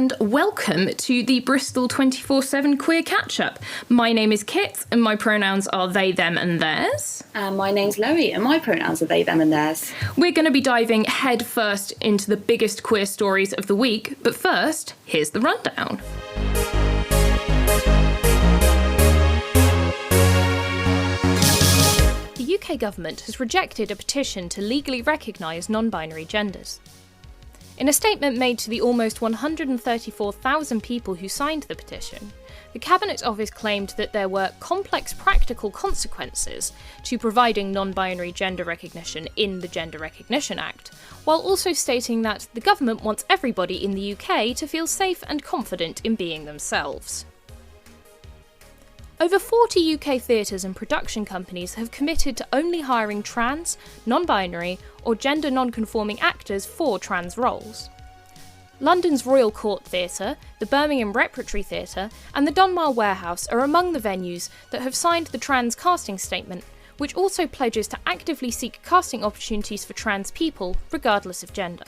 and welcome to the Bristol 24/7 Queer Catch-Up. My name is Kit, and my pronouns are they, them, and theirs. And my name's Lowie, and my pronouns are they, them, and theirs. We're going to be diving head first into the biggest queer stories of the week, but first, here's the rundown. The UK government has rejected a petition to legally recognise non-binary genders. In a statement made to the almost 134,000 people who signed the petition, the Cabinet Office claimed that there were complex practical consequences to providing non-binary gender recognition in the Gender Recognition Act, while also stating that the government wants everybody in the UK to feel safe and confident in being themselves. Over 40 UK theatres and production companies have committed to only hiring trans, non-binary or gender non-conforming actors for trans roles. London's Royal Court Theatre, the Birmingham Repertory Theatre and the Donmar Warehouse are among the venues that have signed the trans casting statement, which also pledges to actively seek casting opportunities for trans people, regardless of gender.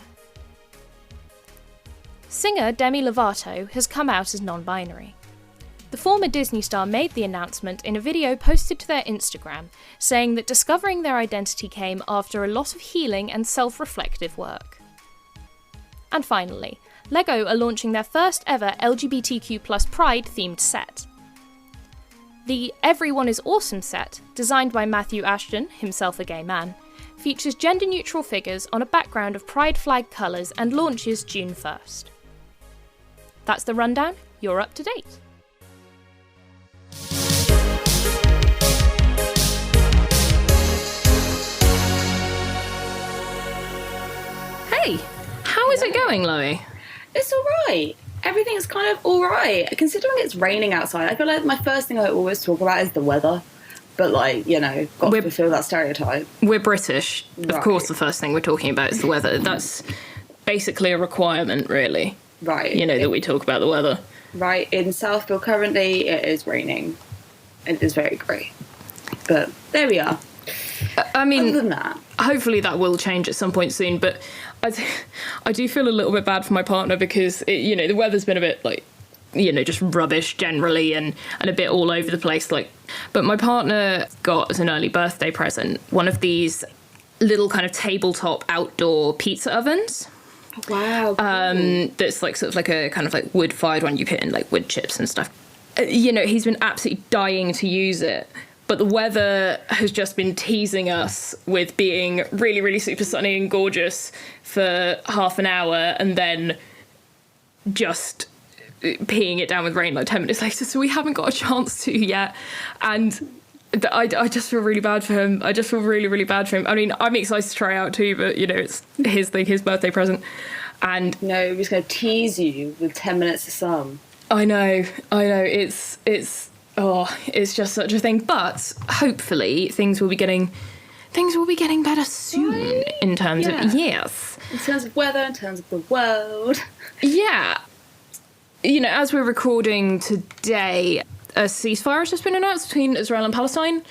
Singer Demi Lovato has come out as non-binary. The former Disney star made the announcement in a video posted to their Instagram, saying that discovering their identity came after a lot of healing and self-reflective work. And finally, LEGO are launching their first ever LGBTQ+ Pride themed set. The Everyone is Awesome set, designed by Matthew Ashton, himself a gay man, features gender-neutral figures on a background of Pride flag colours and launches June 1st. That's the rundown, you're up to date. Hey, how is it going, Lowie? It's alright. Everything's kind of alright. Considering it's raining outside, I feel like my first thing I always talk about is the weather. But, got to fulfill that stereotype. We're British. Right. Of course, the first thing we're talking about is the weather. That's basically a requirement, really. Right. That we talk about the weather. Right. In Southfield currently, it is raining. It is very grey. But there we are. I mean, other than that, hopefully that will change at some point soon, but I do feel a little bit bad for my partner because, the weather's been a bit, just rubbish generally and a bit all over the place. But my partner got, as an early birthday present, one of these little kind of tabletop outdoor pizza ovens. Wow. Cool. That's sort of like a kind of wood-fired one you put in wood chips and stuff. He's been absolutely dying to use it. But the weather has just been teasing us with being really, really super sunny and gorgeous for half an hour and then just peeing it down with rain 10 minutes later. So we haven't got a chance to yet. And I just feel really bad for him. I just feel really, really bad for him. I mean, I'm excited to try out too, but, it's his thing, his birthday present. And no, we're just going to tease you with 10 minutes of sun. I know. It's just such a thing. But hopefully things will be getting better soon, right? In terms of yes. In terms of weather, in terms of the world. Yeah. As we're recording today, a ceasefire has just been announced between Israel and Palestine,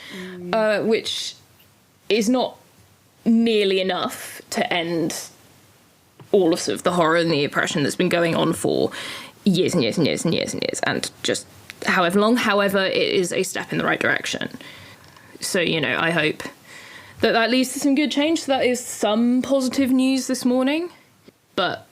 which is not nearly enough to end all of the horror and the oppression that's been going on for years and years and years and years and years, and just however long. However, it is a step in the right direction. So, I hope that leads to some good change. So that is some positive news this morning. But,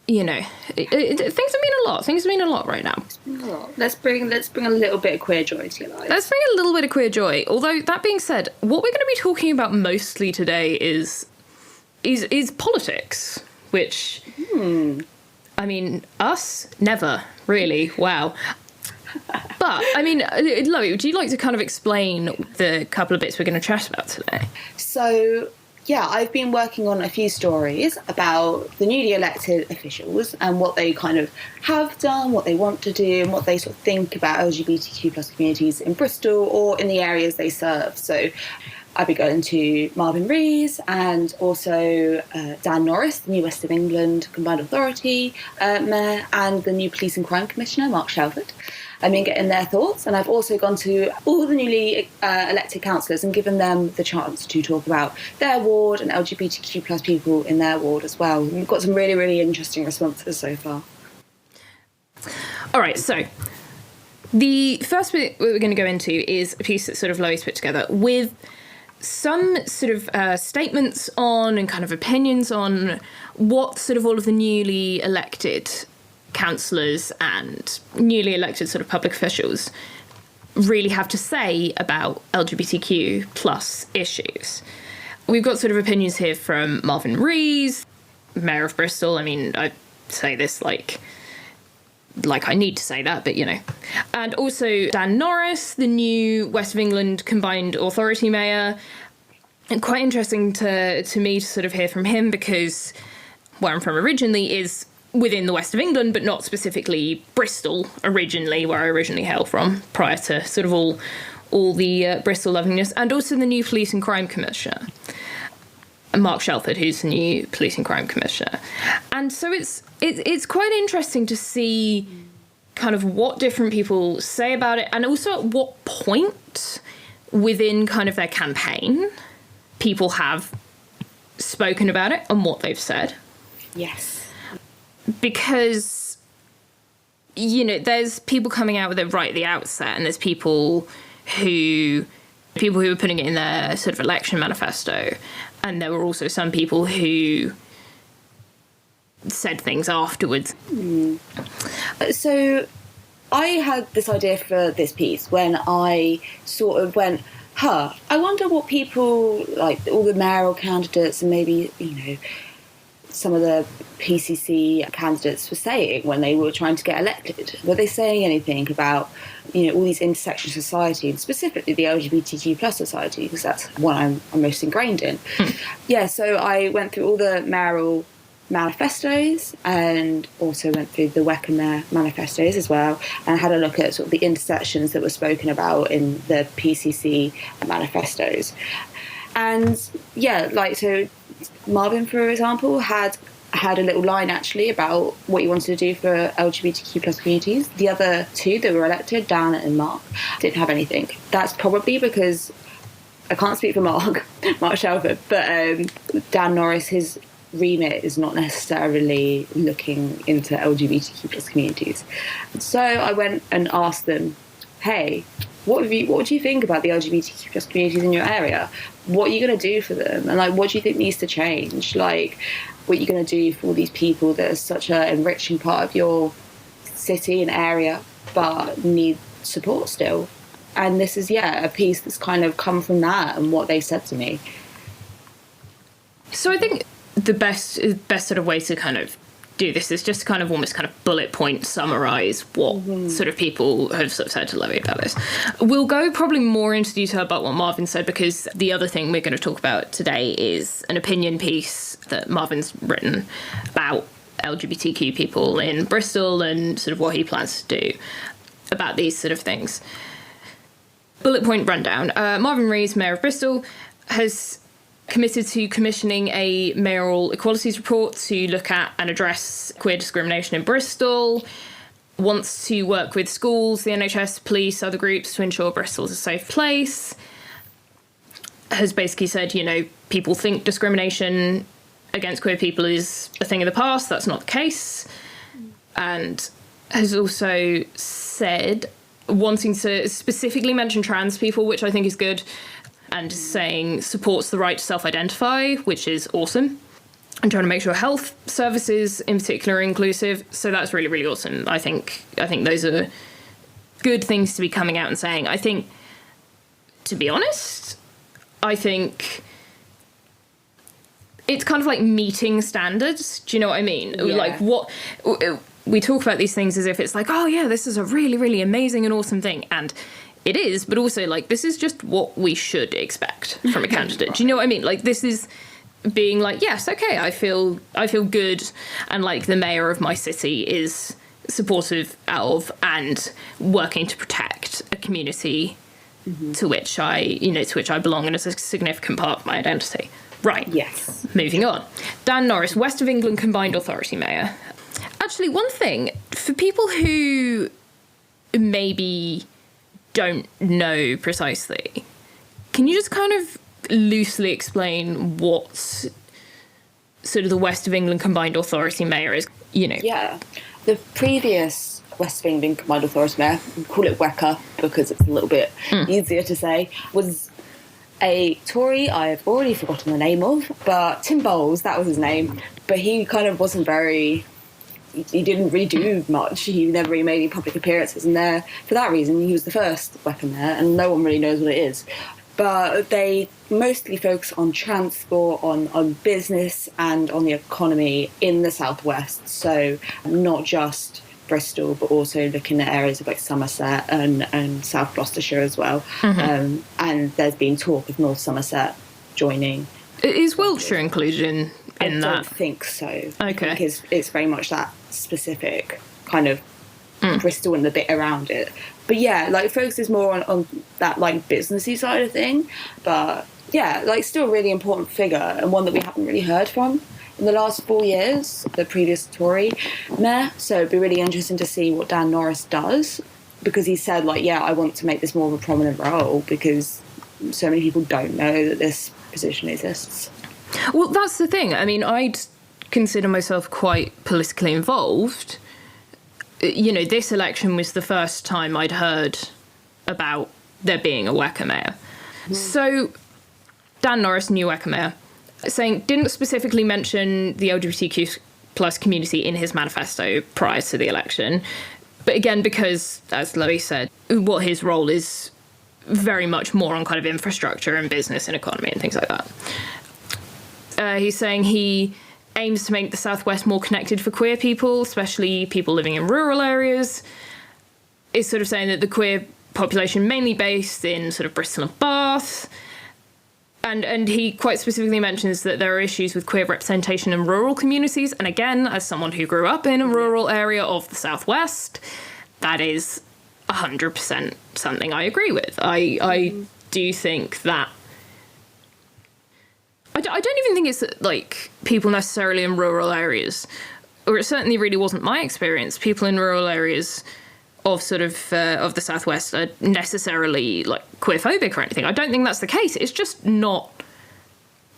things have been a lot. Things have been a lot right now. It's been a lot. Let's bring a little bit of queer joy to your lives. Let's bring a little bit of queer joy. Although, that being said, what we're going to be talking about mostly today is politics, which... I mean, us? Never, really. Wow. But, I mean, Lowie, would you like to kind of explain the couple of bits we're going to chat about today? So, I've been working on a few stories about the newly elected officials and what they kind of have done, what they want to do, and what they sort of think about LGBTQ+ communities in Bristol or in the areas they serve. So I'll be going to Marvin Rees and also Dan Norris, the new West of England Combined Authority Mayor, and the new Police and Crime Commissioner, Mark Shelford. I mean, getting their thoughts. And I've also gone to all the newly elected councillors and given them the chance to talk about their ward and LGBTQ+ people in their ward as well. And we've got some really, really interesting responses so far. All right, so the first bit we're going to go into is a piece that sort of Lowie's put together with some sort of statements on and kind of opinions on what sort of all of the newly elected councillors and newly elected sort of public officials really have to say about LGBTQ plus issues. We've got sort of opinions here from Marvin Rees, Mayor of Bristol. I mean, I say this like I need to say that, but, you know. And also Dan Norris, the new West of England Combined Authority Mayor. And quite interesting to me to sort of hear from him, because where I'm from originally is within the West of England, but not specifically Bristol originally, where I originally hail from, prior to sort of all the Bristol lovingness. And also the new Police and Crime Commissioner, Mark Shelford, who's the new Police and Crime Commissioner. And so it's quite interesting to see kind of what different people say about it, and also at what point within kind of their campaign people have spoken about it and what they've said. Yes. Because, you know, there's people coming out with it right at the outset, and there's people who were putting it in their sort of election manifesto, and there were also some people who said things afterwards. So I had this idea for this piece when I sort of went, I wonder what people, like all the mayoral candidates and maybe, you know, some of the PCC candidates were saying when they were trying to get elected. Were they saying anything about, you know, all these intersection society, and specifically the LGBTQ plus society, because that's what I'm most ingrained in. Yeah, so I went through all the mayoral manifestos and also went through the Weckham Mayor manifestos as well, and had a look at sort of the intersections that were spoken about in the PCC manifestos. And yeah, like, so Marvin, for example, had a little line actually about what he wanted to do for LGBTQ plus communities. The other two that were elected, Dan and Mark, didn't have anything. That's probably because, I can't speak for Mark Shelford, but Dan Norris, his remit is not necessarily looking into LGBTQ plus communities. So I went and asked them, hey, what do you think about the LGBTQ plus communities in your area? What are you going to do for them? And like, what do you think needs to change? Like, what are you going to do for all these people that are such an enriching part of your city and area, but need support still? And this is, a piece that's kind of come from that and what they said to me. So I think the best sort of way to kind of do this is just kind of almost kind of bullet point summarize what sort of people have sort of said to Lowie about this. We'll go probably more into detail about what Marvin said, because the other thing we're going to talk about today is an opinion piece that Marvin's written about LGBTQ people in Bristol and sort of what he plans to do about these sort of things. Bullet point rundown. Marvin Rees, Mayor of Bristol, has committed to commissioning a mayoral equalities report to look at and address queer discrimination in Bristol, wants to work with schools, the NHS, police, other groups to ensure Bristol's a safe place, has basically said, you know, people think discrimination against queer people is a thing of the past. That's not the case. And has also said, wanting to specifically mention trans people, which I think is good, and saying supports the right to self-identify, which is awesome, and trying to make sure health services in particular are inclusive. So that's really, really awesome. I think those are good things to be coming out and saying. I think, to be honest, I think it's kind of like meeting standards. Do you know what I mean? Yeah. Like, what we talk about these things as if it's like, oh yeah, this is a really, really amazing and awesome thing, and it is, but also, like, this is just what we should expect from a candidate. Do you know what I mean? Like, this is being like, yes, okay, I feel good, and, like, the mayor of my city is supportive of and working to protect a community to which I belong and is a significant part of my identity. Right. Yes. Moving on. Dan Norris, West of England Combined Authority Mayor. Actually, one thing, for people who maybe don't know precisely, can you just kind of loosely explain what sort of the West of England Combined Authority Mayor is, you know? Yeah. The previous West of England Combined Authority Mayor, we call it WECA because it's a little bit easier to say, was a Tory I've already forgotten the name of, but Tim Bowles, that was his name. But he kind of wasn't very... He didn't really do much. He never really made any public appearances. And there, for that reason, he was the first WECA mayor, and no one really knows what it is. But they mostly focus on transport, on business and on the economy in the southwest. So not just Bristol, but also looking at areas of like Somerset and South Gloucestershire as well. And there's been talk of North Somerset joining. Is Wiltshire included in I that? I don't think so. Okay. I think it's very much that specific kind of Bristol and the bit around it. But yeah, like, focuses more on that, like, businessy side of thing. But yeah, like, still a really important figure, and one that we haven't really heard from in the last 4 years, the previous Tory mayor. So it'd be really interesting to see what Dan Norris does, because he said, like, yeah, I want to make this more of a prominent role, because so many people don't know that this position exists. Well, that's the thing. I mean, I'd consider myself quite politically involved. You know, this election was the first time I'd heard about there being a WECA mayor. So Dan Norris, new WECA mayor, saying didn't specifically mention the LGBTQ plus community in his manifesto prior to the election. But again, because, as Lowie said, what his role is very much more on kind of infrastructure and business and economy and things like that. He's saying he aims to make the Southwest more connected for queer people, especially people living in rural areas. Is sort of saying that the queer population mainly based in sort of Bristol and Bath. And he quite specifically mentions that there are issues with queer representation in rural communities. And again, as someone who grew up in a rural area of the Southwest, that is 100% something I agree with. I do think that... I don't even think it's like people necessarily in rural areas, or it certainly really wasn't my experience. People in rural areas of sort of the Southwest are necessarily like queerphobic or anything. I don't think that's the case. It's just not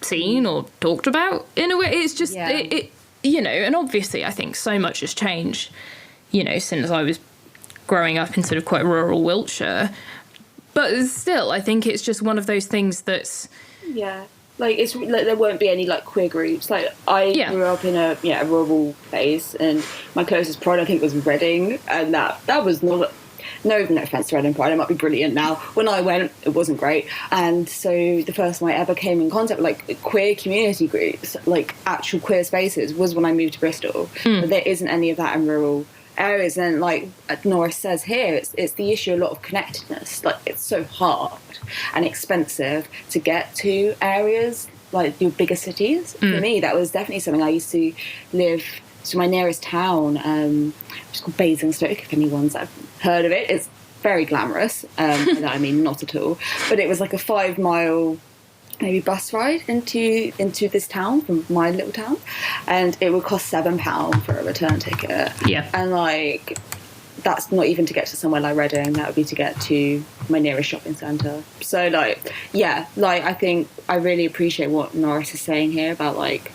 seen or talked about in a way. It's just, it you know, and obviously I think so much has changed, you know, since I was growing up in sort of quite rural Wiltshire. But still, I think it's just one of those things that's... Yeah. Like, it's like there won't be any, like, queer groups. Like, I grew up in a rural place, and my closest pride, I think, was Reading, and that was not... No offence to Reading Pride, it might be brilliant now. When I went, it wasn't great. And so the first time I ever came in contact with, like, queer community groups, like, actual queer spaces, was when I moved to Bristol. But there isn't any of that in rural areas. And, like Norris says here, it's the issue, a lot of connectedness. Like, it's so hard and expensive to get to areas like your bigger cities. For me, that was definitely something. I used to live... So my nearest town, which is called Basingstoke, if anyone's heard of it. It's very glamorous. I mean, not at all. But it was like a 5-mile, maybe, bus ride into this town from my little town, and it would cost £7 for a return ticket. Yeah, and like that's not even to get to somewhere like Reading. That would be to get to my nearest shopping centre. So like, yeah, like I think I really appreciate what Norris is saying here about like,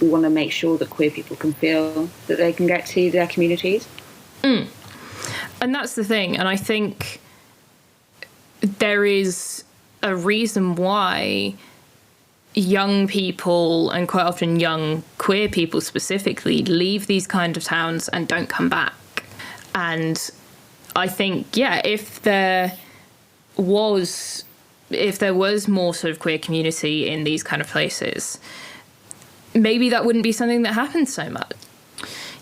we want to make sure that queer people can feel that they can get to their communities. And that's the thing. And I think there is a reason why young people, and quite often young queer people specifically, leave these kind of towns and don't come back. And I think, yeah, if there was more sort of queer community in these kind of places, maybe that wouldn't be something that happens so much.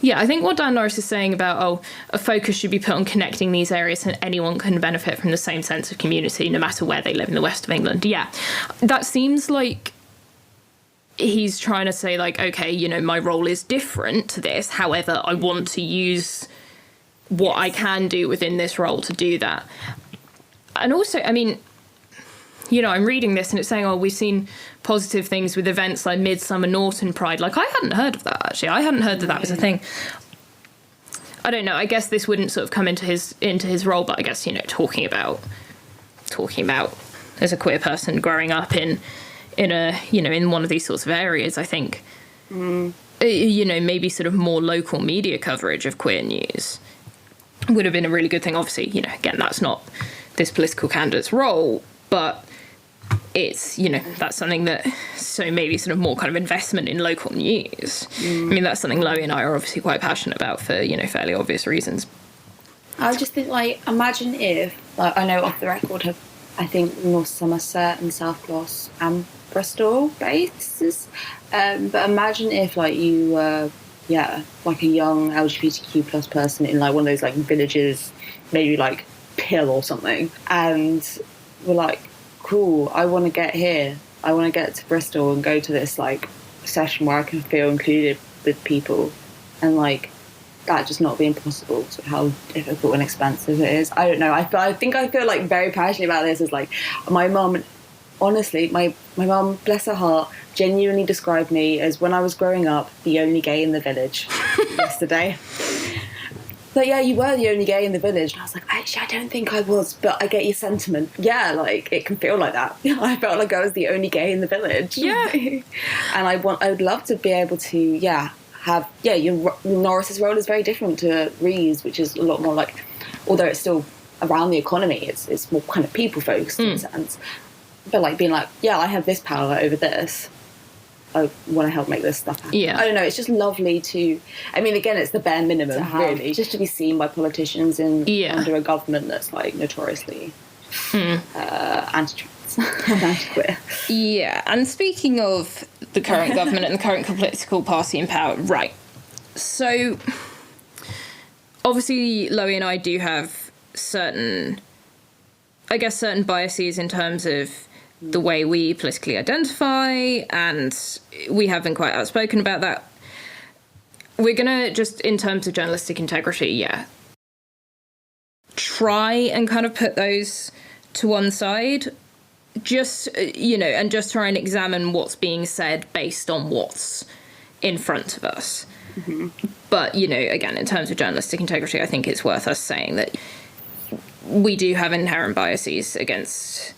Yeah, I think what Dan Norris is saying about, a focus should be put on connecting these areas and anyone can benefit from the same sense of community no matter where they live in the west of England. Yeah, that seems like he's trying to say, like, okay, you know, my role is different to this. However, I want to use what I can do within this role to do that. And also, I mean... You know, I'm reading this and it's saying, we've seen positive things with events like Midsummer Norton Pride. Like, I hadn't heard of that, actually. I hadn't heard that was a thing. I don't know. I guess this wouldn't sort of come into his role, but I guess, you know, talking about as a queer person growing up in a, you know, in one of these sorts of areas, I think, you know, maybe sort of more local media coverage of queer news would have been a really good thing. Obviously, you know, again, that's not this political candidate's role, but it's, you know, that's something that, so maybe sort of more kind of investment in local news. I mean, that's something Lowie and I are obviously quite passionate about for, you know, fairly obvious reasons. I just think, like, imagine if, like, I know off the record have, I think, North Somerset and South Gloss and Bristol bases, but imagine if, like, you were, like a young LGBTQ plus person in, like, one of those, like, villages, maybe, like, Pill or something, and were like, cool, I want to get here. I want to get to Bristol and go to this, like, session where I can feel included with people. And, like, that just not being possible, so how difficult and expensive it is. I don't know. I think I feel, like, very passionate about this. Is like, my mum, honestly, my mum, bless her heart, genuinely described me as, when I was growing up, the only gay in the village yesterday. But yeah, you were the only gay in the village. And I was like, actually, I don't think I was, but I get your sentiment. Yeah, like, it can feel like that. I felt like I was the only gay in the village. Yeah. And I would love to be able to, have, Norris's role is very different to Ree's, which is a lot more like, although it's still around the economy, it's more kind of people focused in a sense. But like being like, I have this power over this. I want to help make this stuff happen. Yeah. I don't know, it's just lovely to... I mean, again, it's the bare minimum, really. Just to be seen by politicians under a government that's, like, notoriously anti-trans and anti-queer. Yeah, and speaking of the current government and the current political party in power, right. So, obviously, Lowie and I do have certain biases in terms of the way we politically identify, and we have been quite outspoken about that. We're gonna, just in terms of journalistic integrity, try and kind of put those to one side, just, you know, and just try and examine what's being said based on what's in front of us. Mm-hmm. But, you know, again, in terms of journalistic integrity, I think it's worth us saying that we do have inherent biases against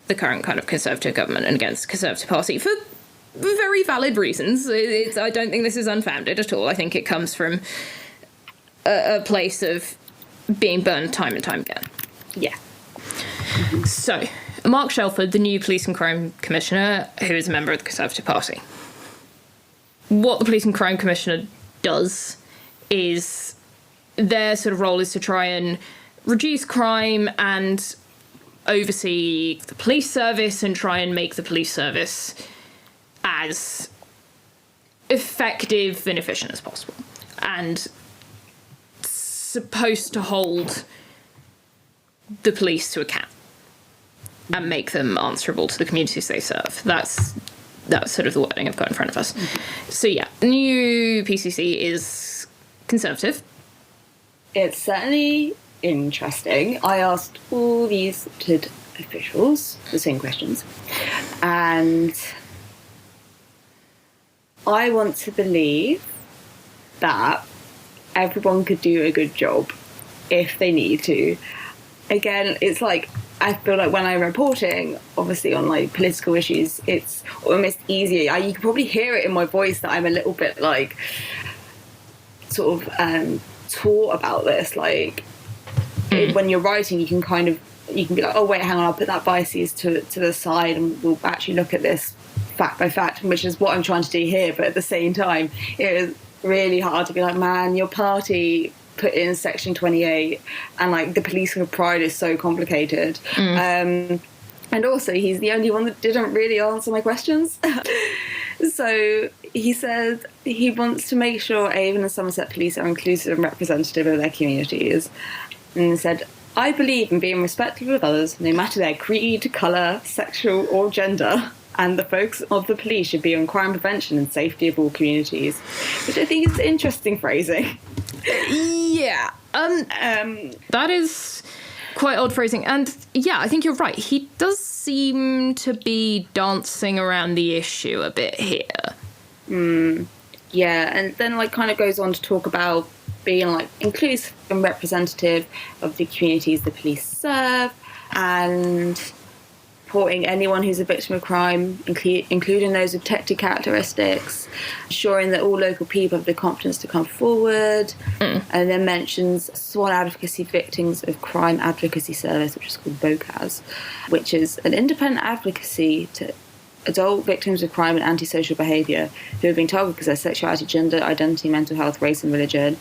the current kind of Conservative government and against the Conservative Party for very valid reasons. I don't think this is unfounded at all. I think it comes from a place of being burned time and time again. Yeah. Mm-hmm. So, Mark Shelford, the new Police and Crime Commissioner, who is a member of the Conservative Party. What the Police and Crime Commissioner does is, their sort of role is to try and reduce crime and oversee the police service and try and make the police service as effective and efficient as possible. And supposed to hold the police to account and make them answerable to the communities they serve. That's sort of the wording I've got in front of us. Mm-hmm. So the new PCC is Conservative. It's certainly interesting. I asked all these elected officials the same questions, and I want to believe that everyone could do a good job if they need to. Again, it's like, I feel like when I'm reporting, obviously on like political issues, it's almost easier. You can probably hear it in my voice that I'm a little bit like sort of taught about this. Like when you're writing, you can be like, oh wait, hang on, I'll put that biases to the side, and we'll actually look at this fact by fact, which is what I'm trying to do here. But at the same time, it is really hard to be like, man, your party put in section 28 and like the policing of pride is so complicated. And also he's the only one that didn't really answer my questions. So he said he wants to make sure Avon and Somerset police are inclusive and representative of their communities, and he said, I believe in being respectful of others, no matter their creed, colour, sexual or gender, and the focus of the police should be on crime prevention and safety of all communities, which I think is interesting phrasing. Yeah. That is quite odd phrasing. And yeah, I think you're right. He does seem to be dancing around the issue a bit here. Yeah, and then like kind of goes on to talk about being like inclusive and representative of the communities the police serve, and supporting anyone who's a victim of crime, including those with protected characteristics, ensuring that all local people have the confidence to come forward, and then mentions Swan Advocacy Victims of Crime Advocacy Service, which is called VOCAS, which is an independent advocacy to adult victims of crime and antisocial behaviour who have been targeted because of their sexuality, gender identity, mental health, race and religion.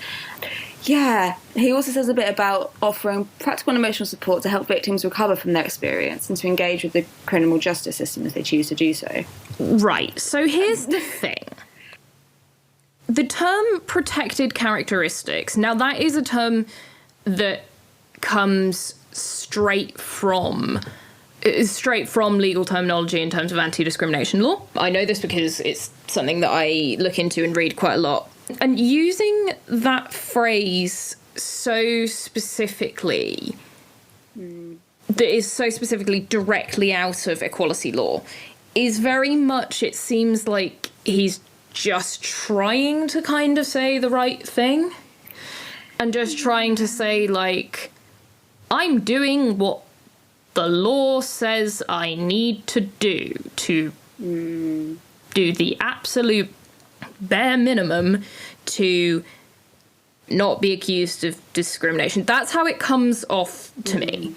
Yeah, he also says a bit about offering practical and emotional support to help victims recover from their experience and to engage with the criminal justice system if they choose to do so. Right, so here's the thing. The term protected characteristics, now that is a term that comes straight from legal terminology in terms of anti-discrimination law. I know this because it's something that I look into and read quite a lot. And using that phrase so specifically, that is so specifically directly out of equality law, is very much, it seems like he's just trying to kind of say the right thing. And just trying to say, like, I'm doing what the law says I need to do the absolute bare minimum to not be accused of discrimination. That's how it comes off to me.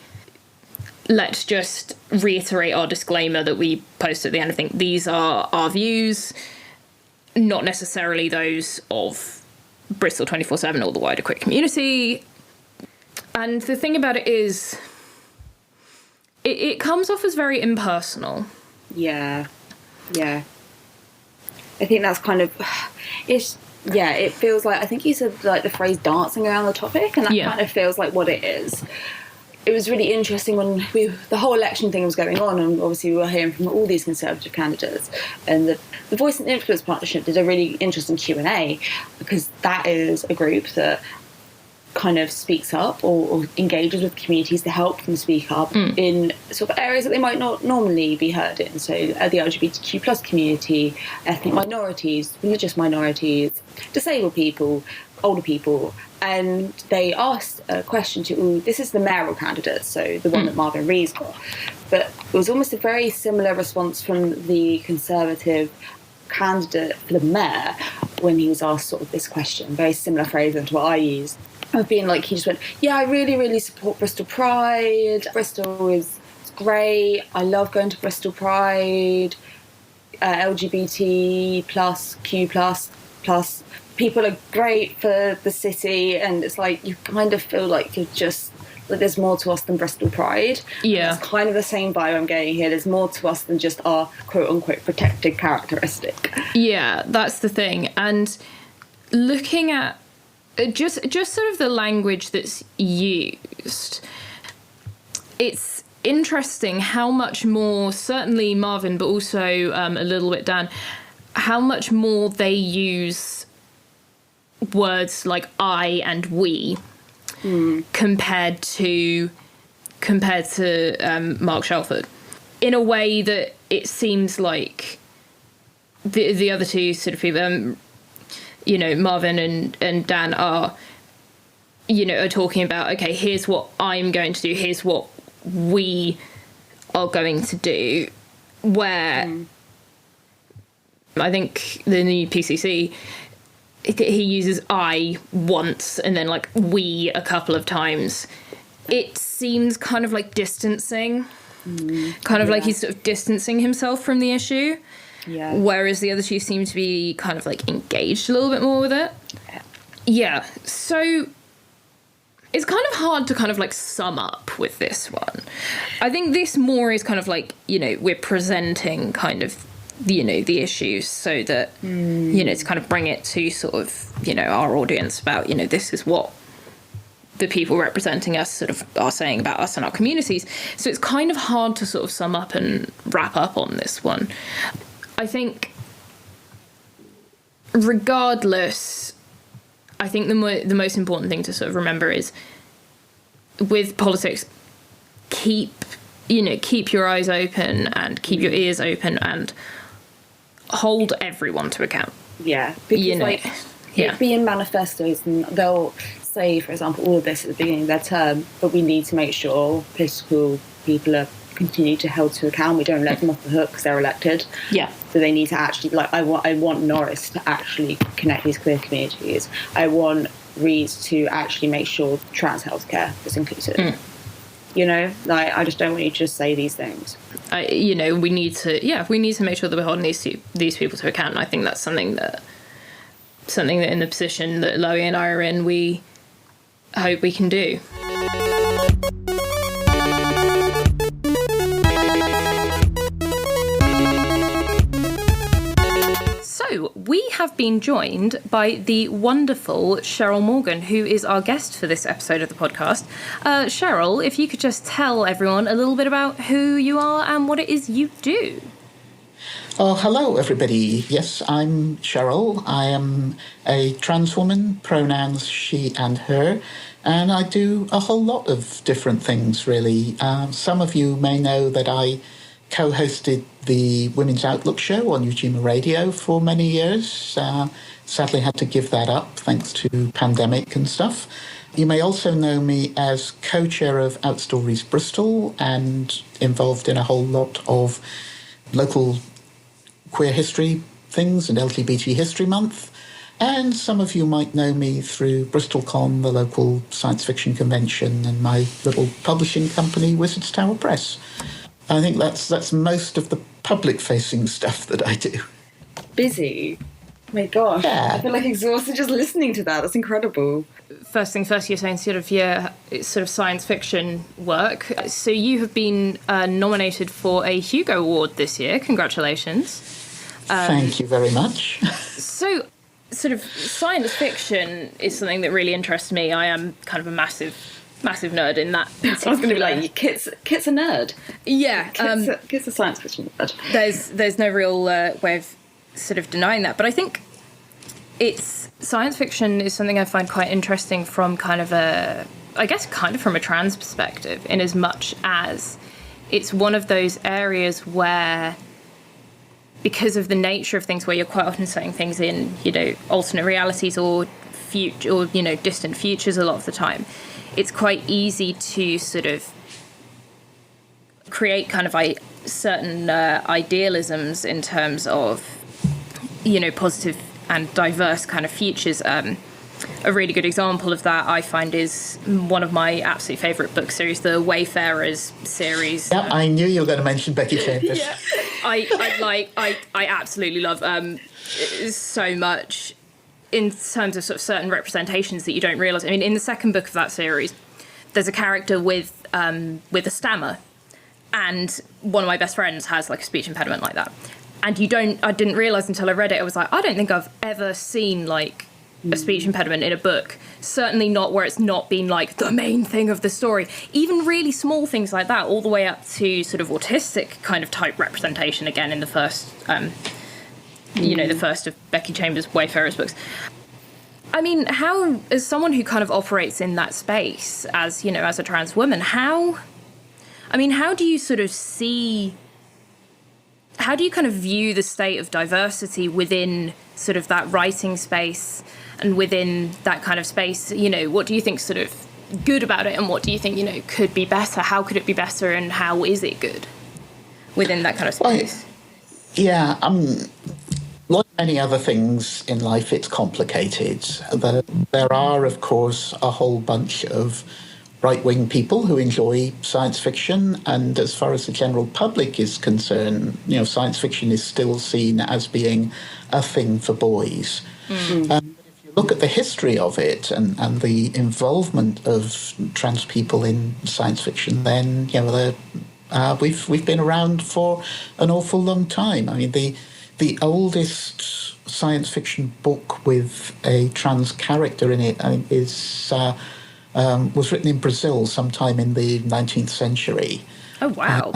Let's just reiterate our disclaimer that we post at the end of things. These are our views, not necessarily those of Bristol 24/7 or the wider queer community. And the thing about it is, it comes off as very impersonal. Yeah. I think that's kind of... it feels like... I think you said, like, the phrase dancing around the topic, and that kind of feels like what it is. It was really interesting when the whole election thing was going on, and obviously we were hearing from all these Conservative candidates, and the Voice and Influence Partnership did a really interesting Q&A, because that is a group that kind of speaks up or engages with communities to help them speak up in sort of areas that they might not normally be heard in. So the LGBTQ plus community, ethnic minorities, religious minorities, disabled people, older people. And they asked a question to, this is the mayoral candidate, so the one that Marvin Rees got. But it was almost a very similar response from the Conservative candidate for the mayor when he was asked sort of this question, very similar phrasing to what I used. Of being like, he just went, yeah, I really, really support Bristol Pride. Bristol is great. I love going to Bristol Pride. LGBT plus, Q plus. People are great for the city. And it's like, you kind of feel like you're just, like there's more to us than Bristol Pride. Yeah. And it's kind of the same vibe I'm getting here. There's more to us than just our quote-unquote protected characteristic. Yeah, that's the thing. And looking at just sort of the language that's used, it's interesting how much more, certainly Marvin, but also a little bit Dan, how much more they use words like I and we compared to Mark Shelford, in a way that it seems like the other two sort of people, Marvin and Dan are talking about, okay, here's what I'm going to do, here's what we are going to do, where I think the new PCC, he uses I once and then like we a couple of times. It seems kind of like distancing, like he's sort of distancing himself from the issue. Yeah. Whereas the other two seem to be kind of like engaged a little bit more with it. Yeah. So it's kind of hard to kind of like sum up with this one. I think this more is kind of like, we're presenting kind of, the issues so that, to kind of bring it to sort of, our audience about, this is what the people representing us sort of are saying about us and our communities. So it's kind of hard to sort of sum up and wrap up on this one. I think, regardless, I think the most important thing to sort of remember is, with politics, keep your eyes open and keep your ears open and hold everyone to account. Yeah, because it'd be in manifestos and they'll say, for example, all of this at the beginning of their term, but we need to make sure political people are continue to held to account. We don't let them off the hook because they're elected. Yeah. So they need to actually, like, I want Norris to actually connect these queer communities. I want Reeds to actually make sure trans healthcare is included. You know, like, I just don't want you to just say these things. You know, we need to make sure that we're holding these people to account. And I think that's something that in the position that Lowie and I are in, we hope we can do. So, we have been joined by the wonderful Cheryl Morgan, who is our guest for this episode of the podcast. Cheryl, if you could just tell everyone a little bit about who you are and what it is you do. Oh, hello, everybody. Yes, I'm Cheryl. I am a trans woman, pronouns she and her, and I do a whole lot of different things, really. Some of you may know that I co-hosted the Women's Outlook show on Ujima Radio for many years. Sadly had to give that up thanks to pandemic and stuff. You may also know me as co-chair of Outstories Bristol and involved in a whole lot of local queer history things and LGBT History Month. And some of you might know me through BristolCon, the local science fiction convention, and my little publishing company, Wizards Tower Press. I think that's most of the public-facing stuff that I do. Busy. My gosh. Yeah. I feel like exhausted just listening to that. That's incredible. First things first, you're saying sort of science fiction work. So you have been nominated for a Hugo Award this year. Congratulations. Thank you very much. So, sort of science fiction is something that really interests me. I am kind of a massive nerd in that. I was going to be like, Kit's a nerd. Yeah. Kit's a science fiction nerd. There's no real way of sort of denying that. But I think science fiction is something I find quite interesting from kind of from a trans perspective, in as much as it's one of those areas where, because of the nature of things, where you're quite often saying things in, you know, alternate realities or future, or, you know, distant futures a lot of the time, it's quite easy to sort of create kind of certain idealisms in terms of, you know, positive and diverse kind of futures. A really good example of that, I find, is one of my absolute favourite book series, the Wayfarers series. Yeah, I knew you were going to mention Becky Chambers. Yeah. I absolutely love so much in terms of sort of certain representations that you don't realise. I mean, in the second book of that series, there's a character with a stammer, and one of my best friends has like a speech impediment like that. And I didn't realise until I read it, I was like, I don't think I've ever seen like a speech impediment in a book. Certainly not where it's not been like the main thing of the story. Even really small things like that, all the way up to sort of autistic kind of type representation, again in the first the first of Becky Chambers' Wayfarers books. I mean, how, as someone who kind of operates in that space, as, you know, as a trans woman, how do you sort of see, how do you kind of view the state of diversity within sort of that writing space and within that kind of space? You know, what do you think sort of good about it, and what do you think, you know, could be better? How could it be better, and how is it good within that kind of space? Yeah, like many other things in life, it's complicated. There are, of course, a whole bunch of right-wing people who enjoy science fiction, and as far as the general public is concerned, you know, science fiction is still seen as being a thing for boys. If you look at the history of it and the involvement of trans people in science fiction, then, you know, we've been around for an awful long time. I mean, the oldest science fiction book with a trans character in it, I think, was written in Brazil sometime in the 19th century. Oh, wow.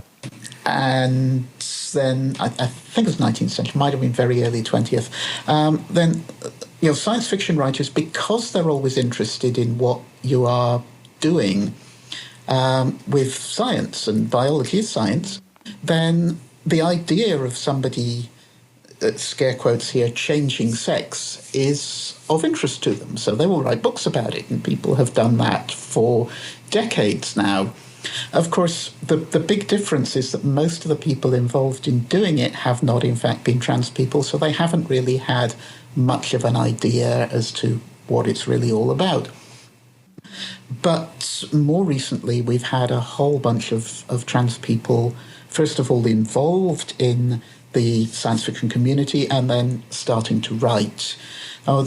And then, I think it was 19th century, might have been very early 20th. Then, you know, science fiction writers, because they're always interested in what you are doing with science, and biology is science, then the idea of somebody, scare quotes here, changing sex is of interest to them. So they will write books about it, and people have done that for decades now. Of course, the big difference is that most of the people involved in doing it have not, in fact, been trans people, so they haven't really had much of an idea as to what it's really all about. But more recently, we've had a whole bunch of trans people, first of all, involved in the science fiction community and then starting to write.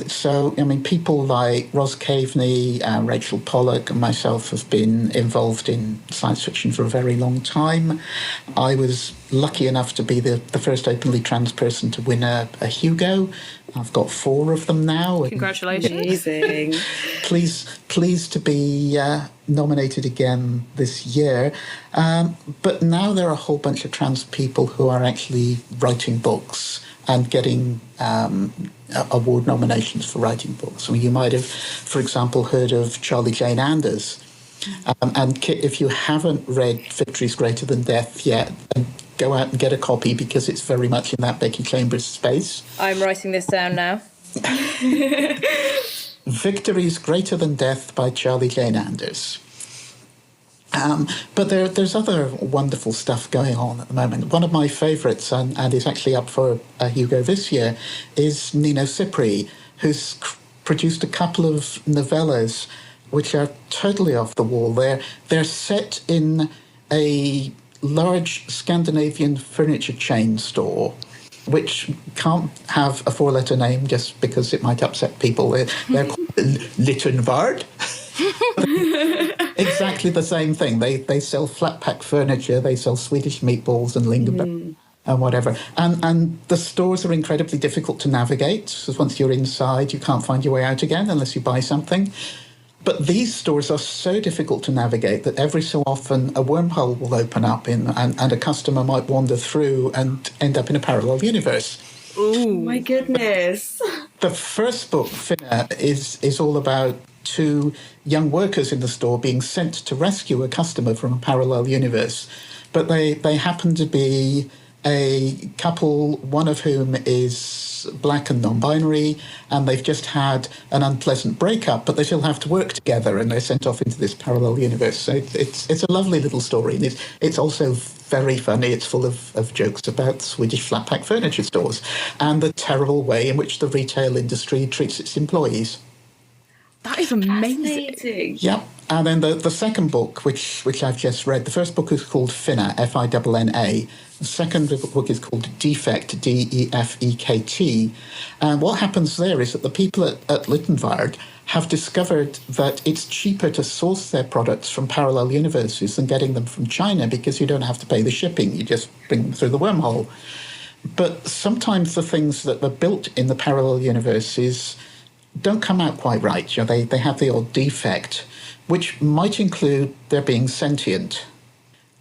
So, I mean, people like Ros Caveney, Rachel Pollack and myself have been involved in science fiction for a very long time. I was lucky enough to be the first openly trans person to win a Hugo. I've got 4 of them now. Congratulations. Amazing. Pleased to be nominated again this year. But now there are a whole bunch of trans people who are actually writing books and getting award nominations for writing books. I mean, you might have, for example, heard of Charlie Jane Anders. And Kit, if you haven't read Victory's Greater Than Death yet, go out and get a copy because it's very much in that Becky Chambers space. I'm writing this down now. Victory's Greater Than Death by Charlie Jane Anders. But there's other wonderful stuff going on at the moment. One of my favourites, and is actually up for a Hugo this year, is Nino Cipri, who's produced a couple of novellas which are totally off the wall. They're set in a large Scandinavian furniture chain store, which can't have a 4-letter name just because it might upset people. They're called Littenvard. Exactly the same thing. They sell flat pack furniture, they sell Swedish meatballs and lingonberry and whatever. And the stores are incredibly difficult to navigate, because once you're inside, you can't find your way out again unless you buy something. But these stores are so difficult to navigate that every so often a wormhole will open up and a customer might wander through and end up in a parallel universe. Oh my goodness. The first book, Finna, is all about 2 young workers in the store being sent to rescue a customer from a parallel universe. But they happen to be a couple, one of whom is black and non-binary, and they've just had an unpleasant breakup, but they still have to work together, and they're sent off into this parallel universe. So it's a lovely little story, and it's also very funny. It's full of jokes about Swedish flat-pack furniture stores and the terrible way in which the retail industry treats its employees. That is amazing. Yep. And then the second book, which I've just read, the first book is called Finna, Finna. The second book is called Defect, Defekt. And what happens there is that the people at Littenvard have discovered that it's cheaper to source their products from parallel universes than getting them from China, because you don't have to pay the shipping. You just bring them through the wormhole. But sometimes the things that are built in the parallel universes don't come out quite right. You know, they have the odd defect, which might include their being sentient.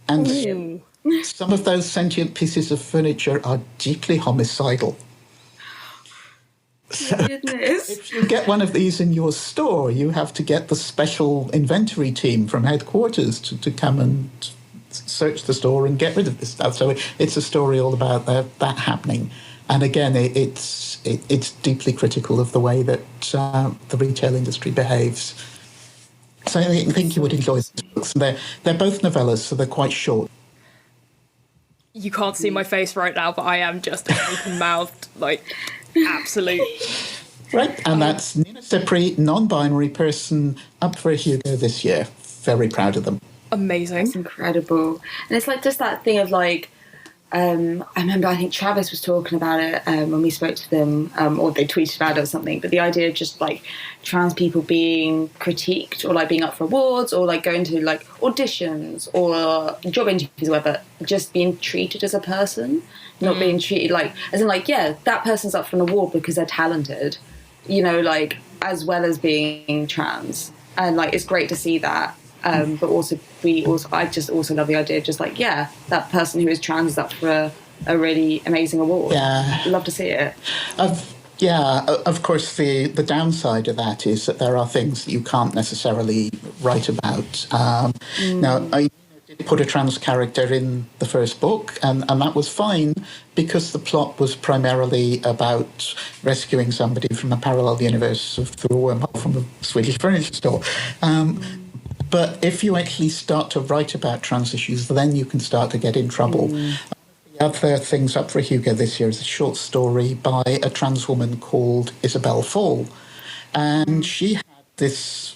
And some of those sentient pieces of furniture are deeply homicidal. So if you get one of these in your store, you have to get the special inventory team from headquarters to come and search the store and get rid of this stuff. So it's a story all about that happening. And again, it's deeply critical of the way that the retail industry behaves. So I think you would enjoy these books. They're both novellas, so they're quite short. You can't see my face right now, but I am just open-mouthed, like, absolute. Right, and that's Nina Cipri, non-binary person, up for a Hugo this year. Very proud of them. Amazing. That's incredible. And it's like just that thing of like, I remember I think Travis was talking about it when we spoke to them, or they tweeted about it or something, but the idea of just like trans people being critiqued or like being up for awards or like going to like auditions or job interviews or whatever, just being treated as a person, not being treated like, as in like, yeah, that person's up for an award because they're talented, you know, like as well as being trans. And like, it's great to see that. But also, I just also love the idea of just like, yeah, that person who is trans is up for a really amazing award. Yeah. Love to see it. Of course, the downside of that is that there are things that you can't necessarily write about. Now, I did put a trans character in the first book, and that was fine because the plot was primarily about rescuing somebody from a parallel universe through a wormhole from a Swedish furniture store. But if you actually start to write about trans issues, then you can start to get in trouble. The other things up for Hugo this year is a short story by a trans woman called Isabel Fall. And she had this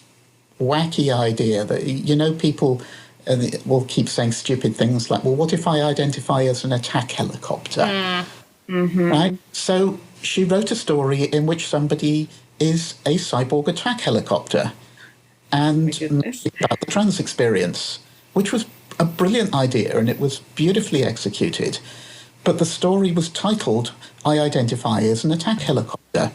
wacky idea that, people will keep saying stupid things like, well, what if I identify as an attack helicopter? Right? So she wrote a story in which somebody is a cyborg attack helicopter and about the trans experience, which was a brilliant idea and it was beautifully executed. But the story was titled, I Identify as an Attack Helicopter.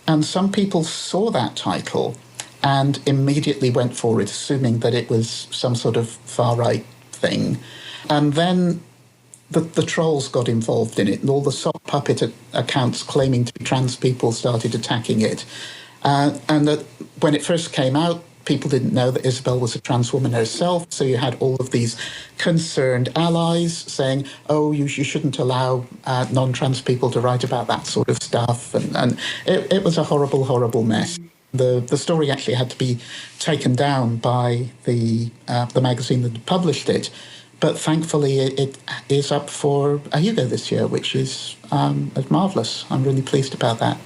And some people saw that title and immediately went for it, assuming that it was some sort of far-right thing. And then the trolls got involved in it, and all the sock puppet accounts claiming to be trans people started attacking it. And that when it first came out, people didn't know that Isabel was a trans woman herself, so you had all of these concerned allies saying, oh, you shouldn't allow non-trans people to write about that sort of stuff. And it was a horrible, horrible mess. The story actually had to be taken down by the magazine that published it. But thankfully, it is up for a Hugo this year, which is marvellous. I'm really pleased about that.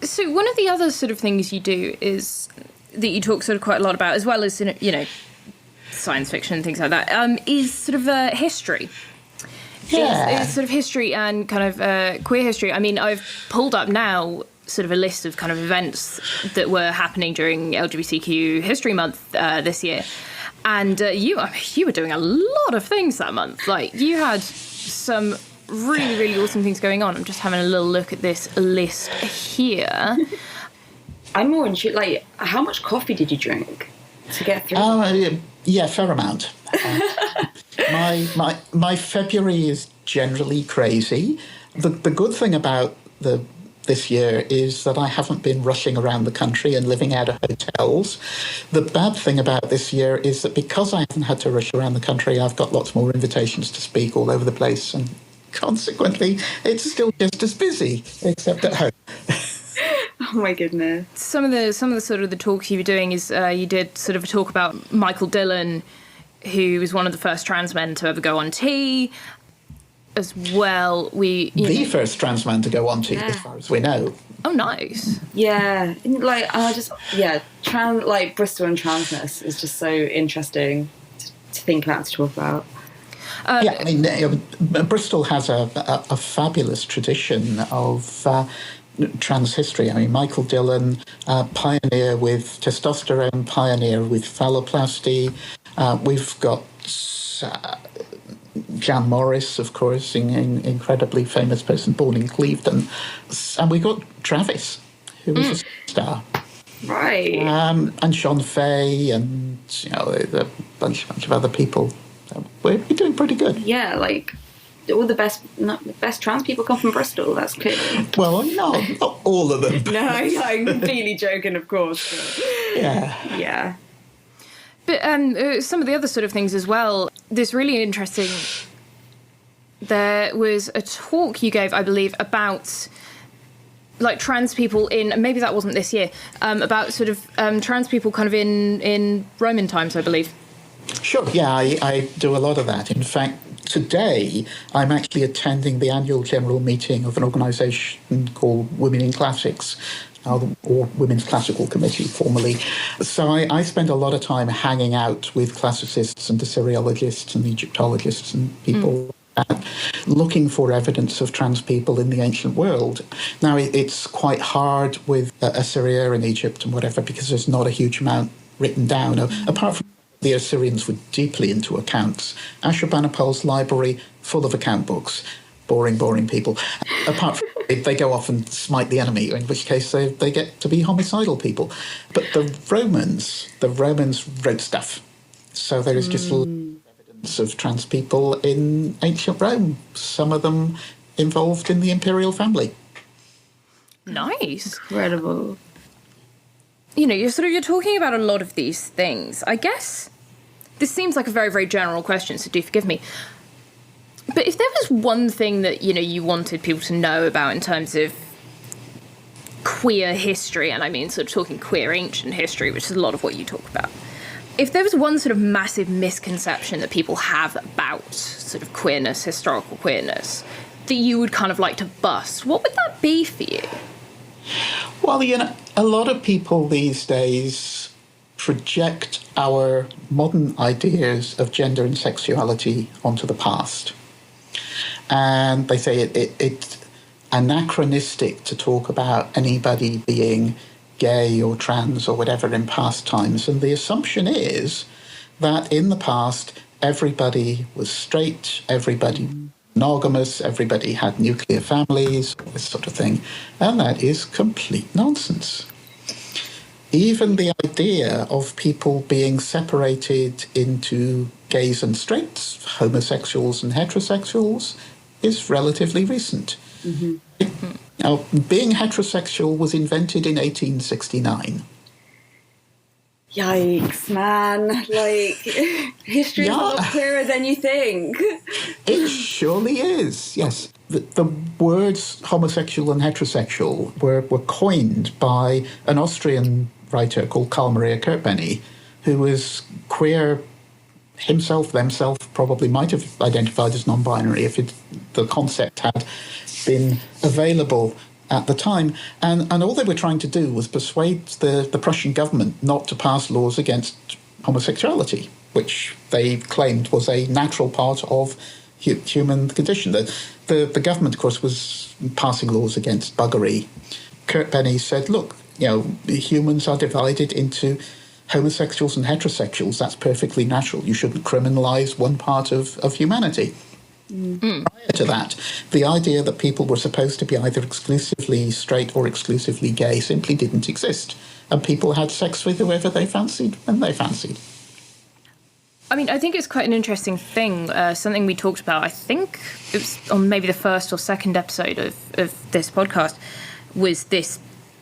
So one of the other sort of things you do is that you talk sort of quite a lot about, as well as, science fiction and things like that, is sort of history. Yeah. It's sort of history and kind of queer history. I mean, I've pulled up now sort of a list of kind of events that were happening during LGBTQ History Month this year. And you were doing a lot of things that month. Like, you had some really, really awesome things going on. I'm just having a little look at this list here. I'm more interested, like, how much coffee did you drink to get through? Yeah, fair amount. My February is generally crazy. The good thing about this year is that I haven't been rushing around the country and living out of hotels. The bad thing about this year is that because I haven't had to rush around the country, I've got lots more invitations to speak all over the place, and consequently, it's still just as busy, except at home. Oh my goodness. Some of the sort of the talks you were doing is you did sort of a talk about Michael Dillon, who was one of the first trans men to ever go on T. As well, the first trans man to go on T, as far as we know. Oh, nice. Yeah, like Bristol and transness is just so interesting to think about, to talk about. I mean, Bristol has a fabulous tradition of trans history. I mean, Michael Dillon, pioneer with testosterone, pioneer with phalloplasty. We've got Jan Morris, of course, an incredibly famous person born in Clevedon. And we got Travis, who was a star. Right. And Sean Fay and, a bunch of other people. We're doing pretty good. Yeah, like, all the best trans people come from Bristol, that's clear. Well, not all of them. No, I'm completely joking, of course. But yeah. But some of the other sort of things as well, this really interesting, there was a talk you gave, I believe, about like trans people in, maybe that wasn't this year, about sort of trans people kind of in Roman times, I believe. Sure, yeah, I do a lot of that. In fact, today I'm actually attending the annual general meeting of an organisation called Women in Classics, or Women's Classical Committee, formerly. So I spend a lot of time hanging out with classicists and Assyriologists and Egyptologists and people looking for evidence of trans people in the ancient world. Now, it's quite hard with Assyria and Egypt and whatever, because there's not a huge amount written down. Apart from the Assyrians were deeply into accounts. Ashurbanipal's library, full of account books. Boring people. Apart from they go off and smite the enemy, in which case they get to be homicidal people. But the Romans wrote stuff. So there is just evidence of trans people in ancient Rome, some of them involved in the imperial family. Nice. Incredible. You're talking about a lot of these things. I guess this seems like a very, very general question, so do forgive me. But if there was one thing that, you wanted people to know about in terms of queer history, and I mean sort of talking queer ancient history, which is a lot of what you talk about. If there was one sort of massive misconception that people have about sort of queerness, historical queerness, that you would kind of like to bust, what would that be for you? Well, a lot of people these days project our modern ideas of gender and sexuality onto the past. And they say it's anachronistic to talk about anybody being gay or trans or whatever in past times. And the assumption is that in the past, everybody was straight, everybody monogamous, everybody had nuclear families, this sort of thing. And that is complete nonsense. Even the idea of people being separated into gays and straights, homosexuals and heterosexuals, is relatively recent. Mm-hmm. Now, being heterosexual was invented in 1869. Yikes, man. Like, history is a lot clearer than you think. It surely is, yes. The words homosexual and heterosexual were coined by an Austrian writer called Carl Maria Kirkbenny, who was queer himself, themself, probably might have identified as non-binary if the concept had been available at the time. And all they were trying to do was persuade the Prussian government not to pass laws against homosexuality, which they claimed was a natural part of human condition. The government, of course, was passing laws against buggery. Kirkbenny said, look, humans are divided into homosexuals and heterosexuals. That's perfectly natural. You shouldn't criminalise one part of humanity. Prior to that, the idea that people were supposed to be either exclusively straight or exclusively gay simply didn't exist. And people had sex with whoever they fancied when they fancied. I mean, I think it's quite an interesting thing, something we talked about, I think it was on maybe the first or second episode of this podcast, was this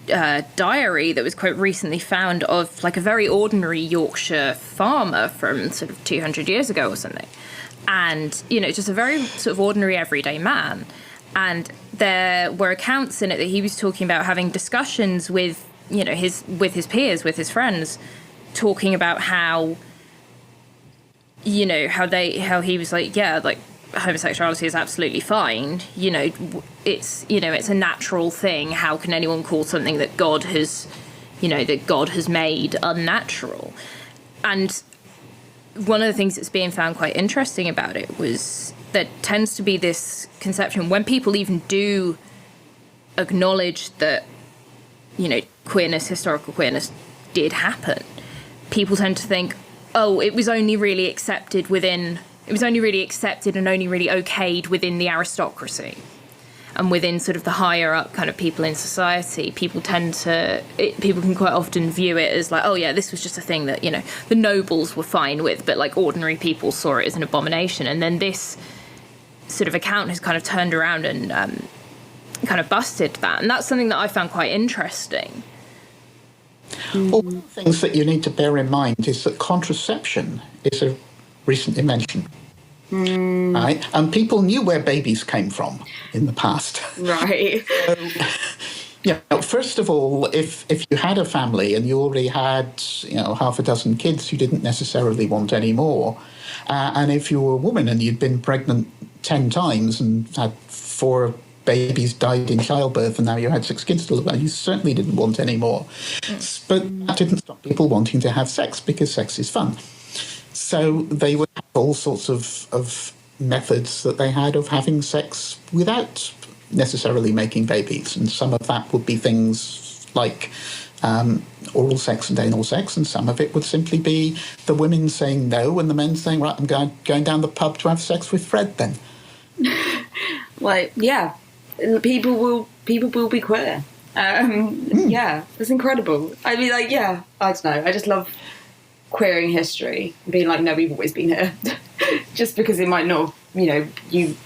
diary that was quite recently found of like a very ordinary Yorkshire farmer from sort of 200 years ago or something. And, just a very sort of ordinary everyday man. And there were accounts in it that he was talking about having discussions with, his peers, with his friends, talking about how, how he was like, yeah, like homosexuality is absolutely fine. It's a natural thing. How can anyone call something that God has made unnatural? And one of the things that's being found quite interesting about it was there tends to be this conception when people even do acknowledge that, queerness, historical queerness did happen. People tend to think, oh, it was only really accepted and only really okayed within the aristocracy. And within sort of the higher up kind of people in society, people can quite often view it as like, oh yeah, this was just a thing that, the nobles were fine with, but like ordinary people saw it as an abomination. And then this sort of account has kind of turned around and kind of busted that. And that's something that I found quite interesting. Well, one of the things that you need to bear in mind is that contraception is a recent invention. Right? And people knew where babies came from in the past. Right. First of all, if you had a family and you already had, half a dozen kids, you didn't necessarily want any more. And if you were a woman and you'd been pregnant 10 times and had 4 babies died in childbirth and now you had 6 kids to live with, you certainly didn't want any more. But that didn't stop people wanting to have sex because sex is fun. So they would have all sorts of methods that they had of having sex without necessarily making babies. And some of that would be things like oral sex and anal sex, and some of it would simply be the women saying no and the men saying, right, I'm going down the pub to have sex with Fred then. Like, yeah, people will be queer. Yeah, it's incredible. I mean, like, yeah, I don't know. I just love queering history, being like, no, we've always been here. Just because it might not, you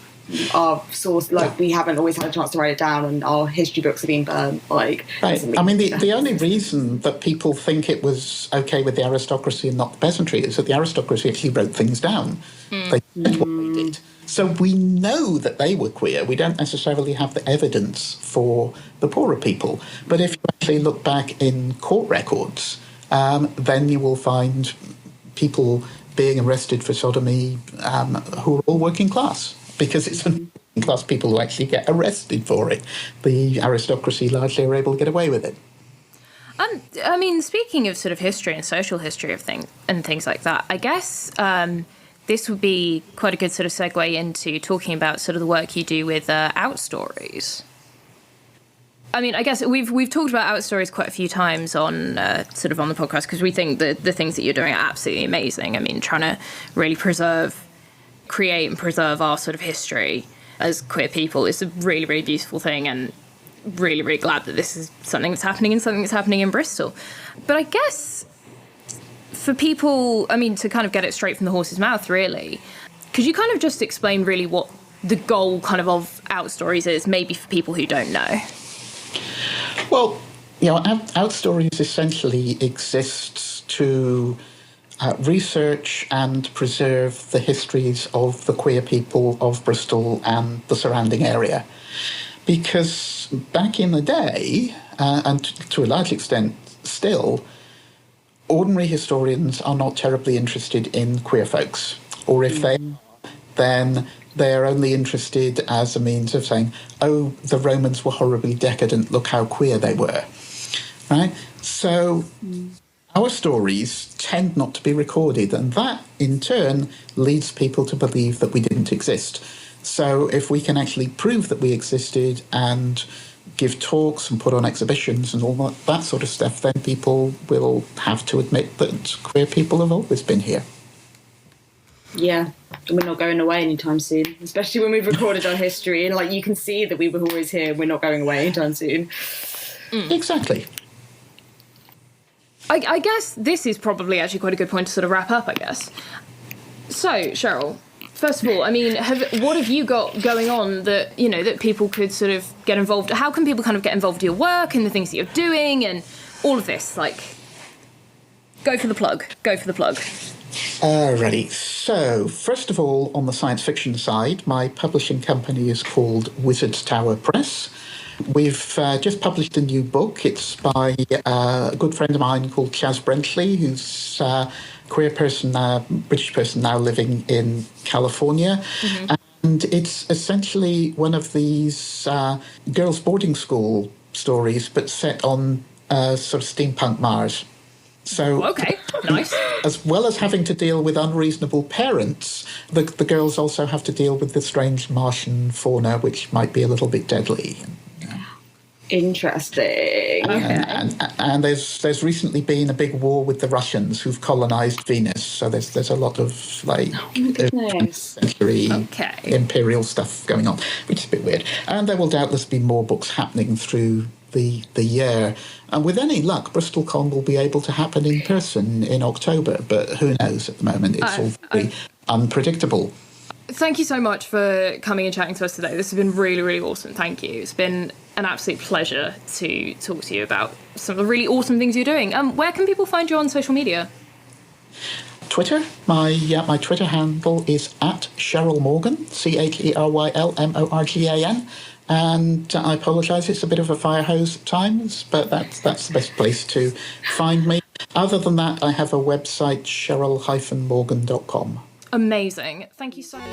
are sourced, like, we haven't always had a chance to write it down and our history books have been burnt. Like, right. I mean, the only reason that people think it was okay with the aristocracy and not the peasantry is that the aristocracy actually wrote things down. They said what they did. So we know that they were queer. We don't necessarily have the evidence for the poorer people. But if you actually look back in court records, then you will find people being arrested for sodomy who are all working class, because it's working class people who actually get arrested for it. The aristocracy largely are able to get away with it. I mean, speaking of sort of history and social history of things like that, I guess this would be quite a good sort of segue into talking about sort of the work you do with out stories. I mean, I guess we've talked about out stories quite a few times on sort of on the podcast, because we think that the things that you're doing are absolutely amazing. I mean, trying to really create and preserve our sort of history as queer people is a really, really beautiful thing, and really, really glad that this is something that's happening and something that's happening in Bristol. But I guess for people, I mean, to kind of get it straight from the horse's mouth, really, could you kind of just explain really what the goal kind of out stories is, maybe for people who don't know? Well, out stories essentially exists to research and preserve the histories of the queer people of Bristol and the surrounding area. Because back in the day, and to a large extent still, ordinary historians are not terribly interested in queer folks. Or if they are, then they're only interested as a means of saying, oh, the Romans were horribly decadent, look how queer they were. Right? So our stories tend not to be recorded, and that, in turn, leads people to believe that we didn't exist. So if we can actually prove that we existed and give talks and put on exhibitions and all that sort of stuff, then people will have to admit that queer people have always been here. Yeah, and we're not going away anytime soon, especially when we've recorded our history and like you can see that we were always here. We're not going away anytime soon. Exactly. I guess this is probably actually quite a good point to sort of wrap up, I guess. So, Cheryl, first of all, I mean, what have you got going on that, that people could sort of get involved? How can people kind of get involved with your work and the things that you're doing and all of this? Like, go for the plug. Alrighty. So, first of all, on the science fiction side, my publishing company is called Wizard's Tower Press. We've just published a new book. It's by a good friend of mine called Chaz Brentley, who's a queer person, British person now living in California. Mm-hmm. And it's essentially one of these girls' boarding school stories, but set on sort of steampunk Mars. So, okay, nice. As well as having to deal with unreasonable parents, the girls also have to deal with the strange Martian fauna, which might be a little bit deadly. Interesting. And there's recently been a big war with the Russians who've colonized Venus. So there's a lot of century imperial stuff going on, which is a bit weird. And there will doubtless be more books happening through the year. And with any luck, BristolCon will be able to happen in person in October. But who knows at the moment? It's all very unpredictable. Thank you so much for coming and chatting to us today. This has been really, really awesome. Thank you. It's been an absolute pleasure to talk to you about some of the really awesome things you're doing. Where can people find you on social media? Twitter. My Twitter handle is at Cheryl Morgan, CHERYLMORGAN. And I apologise, it's a bit of a fire hose at times, but that's the best place to find me. Other than that, I have a website, cheryl-morgan.com. Amazing. Thank you so much.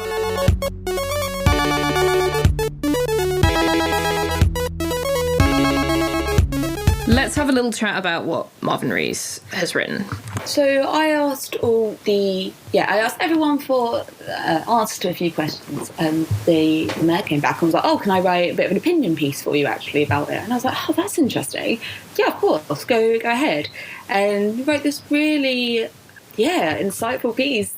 Let's have a little chat about what Marvin Rees has written. So I asked I asked everyone for answers to a few questions, and the mayor came back and was like, oh, can I write a bit of an opinion piece for you actually about it? And I was like, oh, that's interesting. Yeah, of course, go ahead. And he wrote this really, insightful piece.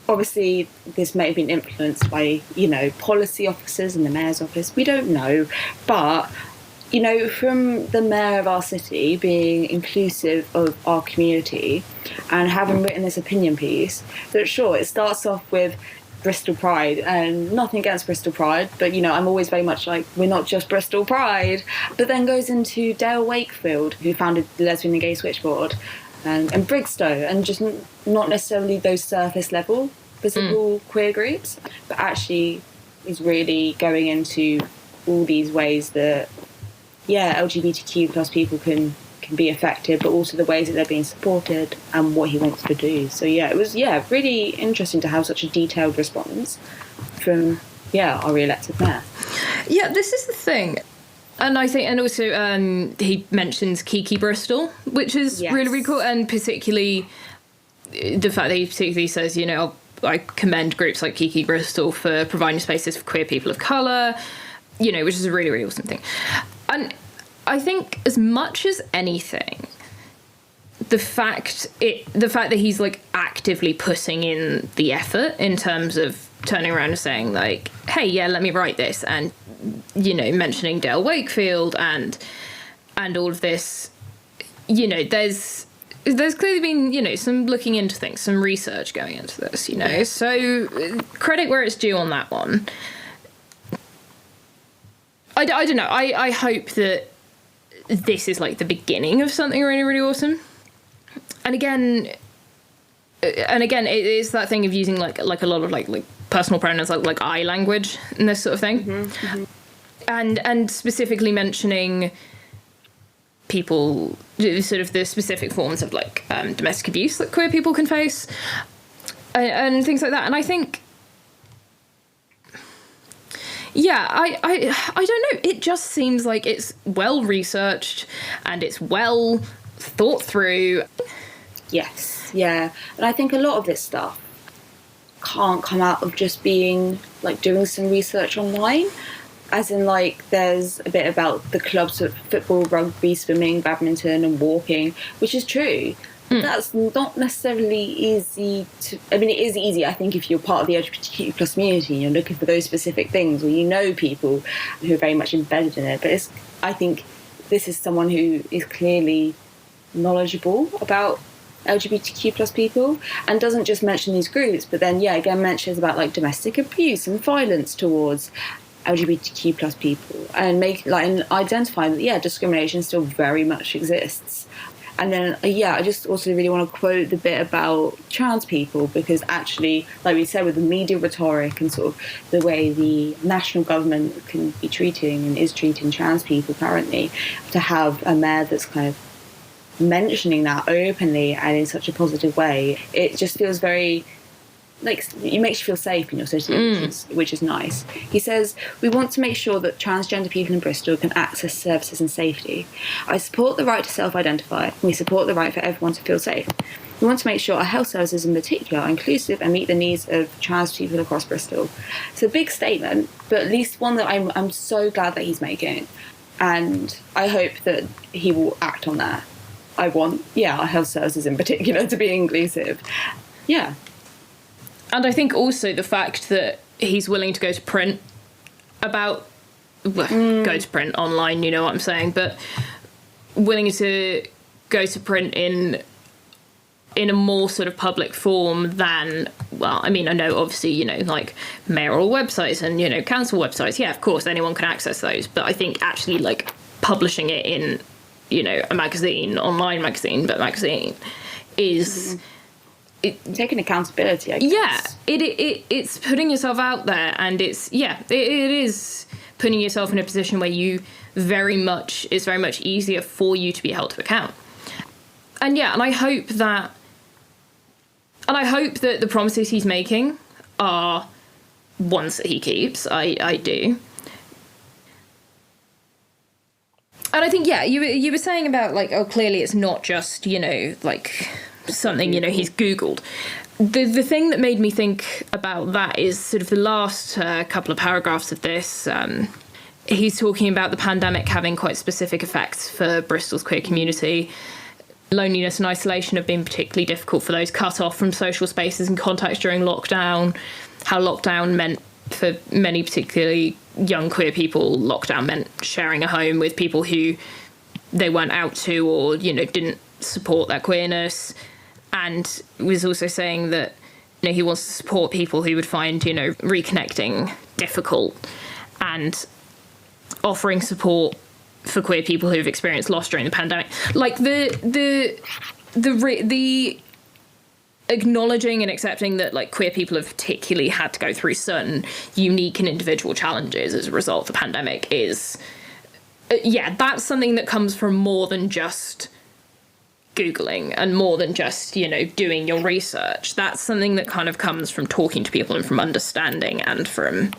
Obviously, this may have been influenced by, policy officers in the mayor's office. We don't know. But, from the mayor of our city being inclusive of our community and having written this opinion piece, that sure, it starts off with Bristol Pride, and nothing against Bristol Pride, but, I'm always very much like, we're not just Bristol Pride, but then goes into Dale Wakefield, who founded the Lesbian and Gay Switchboard, and Brigstow, and just not necessarily those surface level visible queer groups, but actually is really going into all these ways that, LGBTQ plus people can be affected, but also the ways that they're being supported and what he wants to do. So it was really interesting to have such a detailed response from our re-elected mayor. Yeah, this is the thing. And I think, and also he mentions Kiki Bristol, which is really, really cool. And particularly the fact that he particularly says, I commend groups like Kiki Bristol for providing spaces for queer people of colour, which is a really, really awesome thing. And I think as much as anything, the fact that he's like actively putting in the effort in terms of turning around and saying like, hey, let me write this, and mentioning Dale Wakefield and all of this, there's clearly been some looking into things, some research going into this, so credit where it's due on that one. I don't know. I hope that this is like the beginning of something really, really awesome. And again, it is that thing of using like a lot of like personal pronouns like I language and this sort of thing. Mm-hmm. And specifically mentioning people, sort of the specific forms of like domestic abuse that queer people can face and things like that. And I think, I don't know. It just seems like it's well researched and it's well thought through. Yes, yeah. And I think a lot of this stuff can't come out of just being like doing some research online. As in, like, there's a bit about the clubs of football, rugby, swimming, badminton and walking, which is true. That's not necessarily easy to... I mean, it is easy, I think, if you're part of the LGBTQ plus community and you're looking for those specific things, or people who are very much embedded in it. But I think this is someone who is clearly knowledgeable about LGBTQ plus people and doesn't just mention these groups, but then, again, mentions about, like, domestic abuse and violence towards LGBTQ plus people and and identify that, discrimination still very much exists. And then, I just also really want to quote the bit about trans people, because actually, like we said, with the media rhetoric and sort of the way the national government can be treating and is treating trans people currently, to have a mayor that's kind of mentioning that openly and in such a positive way, it just feels very... it makes you feel safe in your city, which is nice. He says, we want to make sure that transgender people in Bristol can access services in safety. I support the right to self-identify. We support the right for everyone to feel safe. We want to make sure our health services in particular are inclusive and meet the needs of trans people across Bristol. It's a big statement, but at least one that I'm so glad that he's making. And I hope that he will act on that. I want, our health services in particular to be inclusive. Yeah. And I think also the fact that he's willing to go to print about... go to print online, you know what I'm saying, but willing to go to print in a more sort of public form than... Well, I mean, I know, obviously, like mayoral websites and, council websites. Yeah, of course, anyone can access those. But I think actually, like, publishing it in, a magazine, online magazine, but magazine, is... taking accountability, I guess. Yeah, it's putting yourself out there, and it is putting yourself in a position where it's very much easier for you to be held to account. And and I hope that the promises he's making are ones that he keeps. I do. And I think, you were saying about, like, clearly it's not just, like... something he's Googled. The thing that made me think about that is sort of the last couple of paragraphs of this. He's talking about the pandemic having quite specific effects for Bristol's queer community. Loneliness and isolation have been particularly difficult for those cut off from social spaces and contacts during lockdown. How lockdown meant for many, particularly young queer people, lockdown meant sharing a home with people who they weren't out to or didn't support their queerness. And was also saying that he wants to support people who would find reconnecting difficult, and offering support for queer people who've experienced loss during the pandemic. Like the acknowledging and accepting that like queer people have particularly had to go through certain unique and individual challenges as a result of the pandemic is, that's something that comes from more than just Googling and more than just, doing your research. That's something that kind of comes from talking to people and from understanding and from...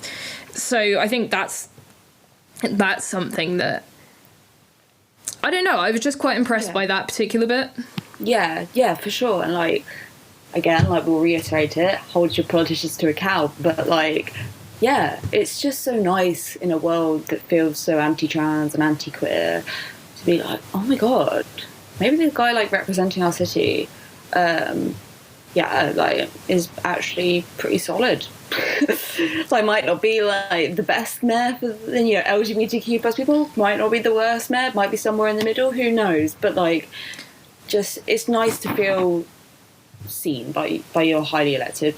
So I think that's something that... I don't know, I was just quite impressed by that particular bit. Yeah, for sure. And, like, again, like, we'll reiterate it, hold your politicians to account, but, like, yeah, it's just so nice in a world that feels so anti-trans and anti-queer to be like, oh my god, maybe this guy, like, representing our city, is actually pretty solid. So I might not be, like, the best mayor for, LGBTQ plus people, might not be the worst mayor, might be somewhere in the middle, who knows, but, like, just, it's nice to feel seen by your highly elected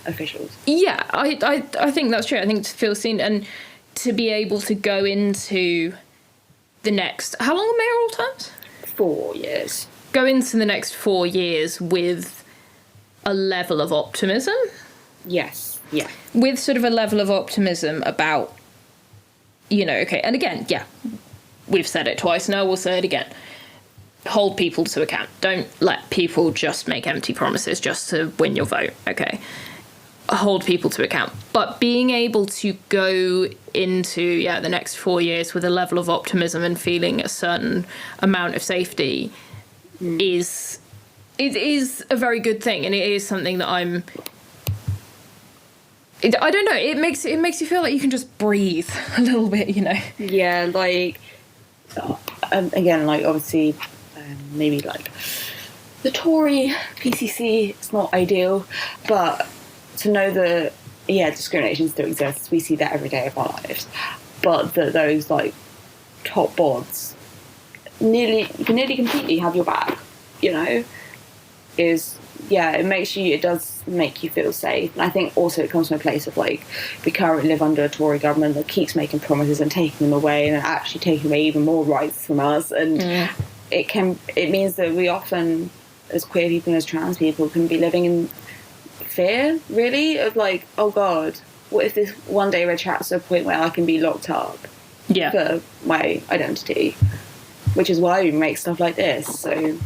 officials. Yeah, I think that's true. I think to feel seen and to be able to go into the next... How long are mayoral terms? 4 years. Go into the next 4 years with a level of optimism. Yes, yeah. With sort of a level of optimism about, okay, and again, yeah, we've said it twice now, we'll say it again. Hold people to account. Don't let people just make empty promises just to win your vote, okay? Hold people to account. But being able to go into, the next 4 years with a level of optimism and feeling a certain amount of safety is a very good thing, and it is something that I don't know, it makes you feel like you can just breathe a little bit, Yeah, like, again, like, obviously, maybe, like, the Tory PCC, it's not ideal, but to know that, discrimination still exists, we see that every day of our lives, but that those, like, top boards nearly completely have your back, it does make you feel safe. And I think also it comes from a place of, like, we currently live under a Tory government that keeps making promises and taking them away and actually taking away even more rights from us. And it means that we often, as queer people and as trans people, can be living in fear, really, of, like, oh God, what if this one day retracts to a point where I can be locked up for my identity? Which is why we make stuff like this. So...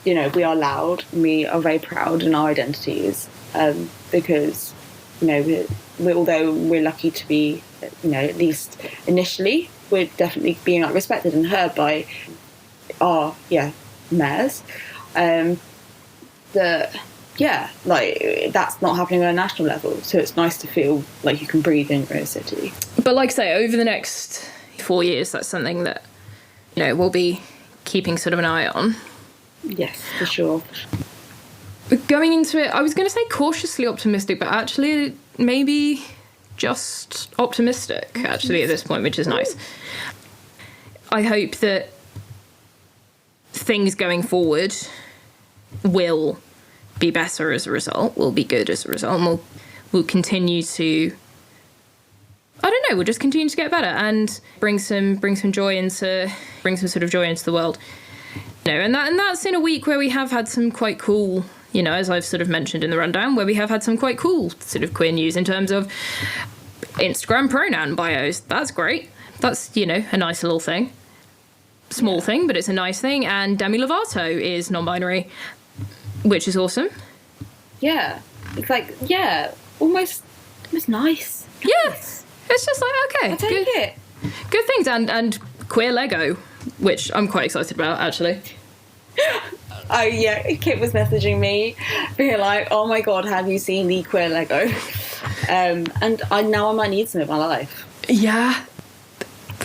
we are loud and we are very proud in our identities because, although we're lucky to be, at least initially, we're definitely being, like, respected and heard by our, mayors. That's not happening on a national level. So it's nice to feel like you can breathe in your own city. But like I say, over the next 4 years, that's something that, we'll be keeping sort of an eye on. Yes, for sure. Going into it, I was going to say cautiously optimistic, but actually maybe just optimistic, actually, at this point, which is nice. I hope that things going forward will be better as a result, will be good as a result, and we'll continue to... I don't know, we'll just continue to get better and bring some joy into the world. And that's in a week where we have had some quite cool, as I've sort of mentioned in the rundown, where we have had some quite cool sort of queer news in terms of Instagram pronoun bios. That's great. That's, a nice little thing. Small thing, but it's a nice thing. And Demi Lovato is non-binary, which is awesome. Yeah. It's like, almost nice. Yes. It's just like, okay. I'll take it. Good things. And queer Lego, which I'm quite excited about, actually. Oh, yeah, Kit was messaging me, being like, oh my God, have you seen the queer Lego? And I might need some in my life. Yeah.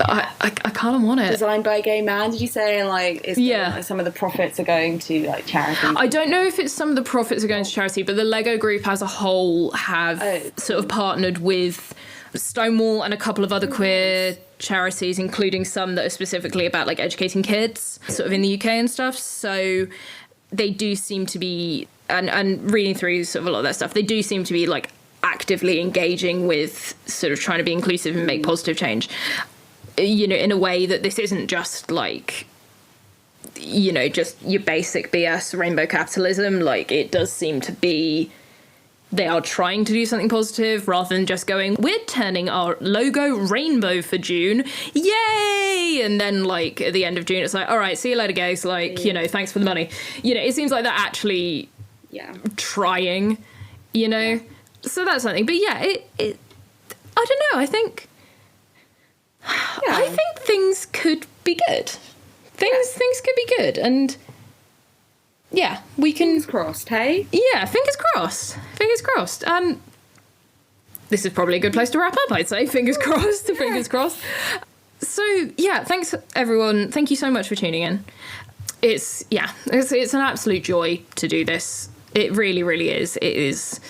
I kind of want it. Designed by a gay man, did you say? And, like, some of the profits are going to, like, charity. I don't know if it's some of the profits are going to charity, but the Lego group as a whole have sort of partnered with Stonewall and a couple of other queer charities, including some that are specifically about, like, educating kids sort of in the UK and stuff. So they do seem to be, and reading through sort of a lot of that stuff, they do seem to be, like, actively engaging with sort of trying to be inclusive and make positive change, in a way that this isn't just, like, you know, just your basic BS rainbow capitalism. Like, it does seem to be, they are trying to do something positive rather than just going, we're turning our logo rainbow for June, yay! And then, like, at the end of June, it's like, all right, see you later, guys. Like, you know, thanks for the money. You know, it seems like they're actually trying, you know? Yeah. So that's something. But yeah, it I don't know, I think things could be good. Things could be good, and yeah, we can... Fingers crossed, hey? Yeah, fingers crossed. Fingers crossed. This is probably a good place to wrap up, I'd say. Fingers crossed, fingers crossed. So, yeah, thanks, everyone. Thank you so much for tuning in. It's an absolute joy to do this. It really, really is. It is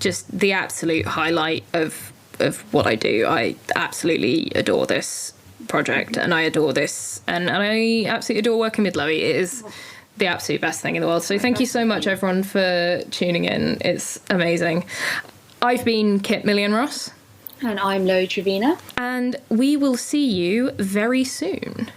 just the absolute highlight of what I do. I absolutely adore this project, and I adore this, and I absolutely adore working with Lowie. It is the absolute best thing in the world. So thank you so much, everyone, for tuning in. It's amazing. I've been Kit Million Ross. And I'm Lowie Trevina. And we will see you very soon.